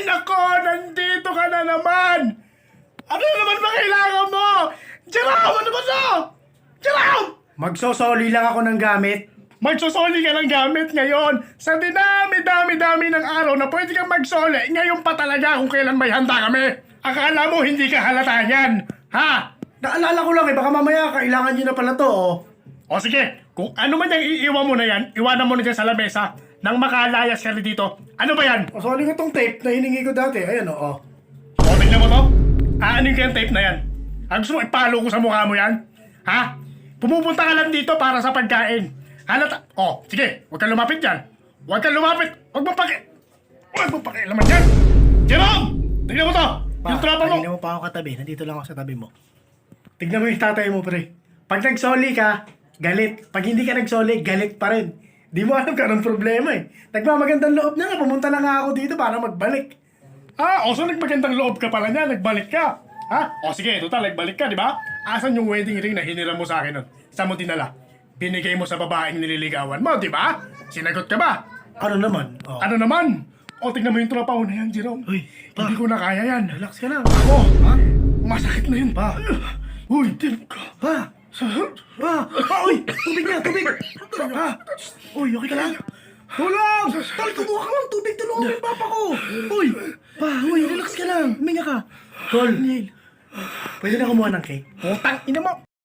nako! Nandito ka na naman! Ano na naman ba kailangan mo? Jerome! Ano ba to? Jerome! Magsosoli lang ako ng gamit. Magsosoli ka ng gamit ngayon. Sa dinami-dami-dami ng araw na pwede kang magsoli, ngayon pa talaga kung kailan may handa kami. Akala mo hindi ka halata yan. Ha? Naalala ko lang baka mamaya kailangan nyo na pala to, oh. O sige, kung ano man yung iiwan mo na yan, iwanan mo na dyan sa lamesa nang makalayas ka rin dito. Ano ba yan? Pasoli ko tong tape na hiningi ko dati. Ayan, oh. O, tignan mo to. Aanin ko yung tape na yan. Ang gusto mo, ipalo ko sa mukha mo yan? Ha? Pumupunta ka lang dito para sa pagkain. Halata. O, sige, huwag kang lumapit dyan. Huwag kang lumapit. Huwag mo pakialaman dyan. Jerome! Tignan mo to. Yung tropa mo. Kanina mo pa ako katabi. Nandito lang ako sa tabi mo. Tignan mo yung tatay mo, pre. Pag nagsoli ka, galit. Pag hindi ka nagsoli, galit pa rin. Di mo alam ka anong problema eh. Nagmamagandang loob na nga. Pumunta na nga ako dito para magbalik. Ah, o so nagmagandang loob ka pala niya, nagbalik ka. Ha? O sige, total, nagbalik ka, di ba? Asan yung wedding ring na hiniram mo sa akin nun? Saan mo dinala? Binigay mo sa babaeng nililigawan mo, di ba? Sinagot ka ba? Ano naman? Oh. Ano naman? O, tignan mo yung tropa ko na yan, Jerome. Uy, pa. Hindi ko na kaya yan. Relax ka lang. Ako, Ha? masakit na yun. Pa. Uy, tip ka. Pa. Pa. Pa. Uy, tubig na, tubig. Pa. Uy, okay ka lang? Tulong! Tol, kumuha ka ng tubig. Tulungan mo yung papa ko. Uy. Pa, uy, relax ka lang. Huminga ka. Tol, pwede na kumuha ng cake? Putang ina mo!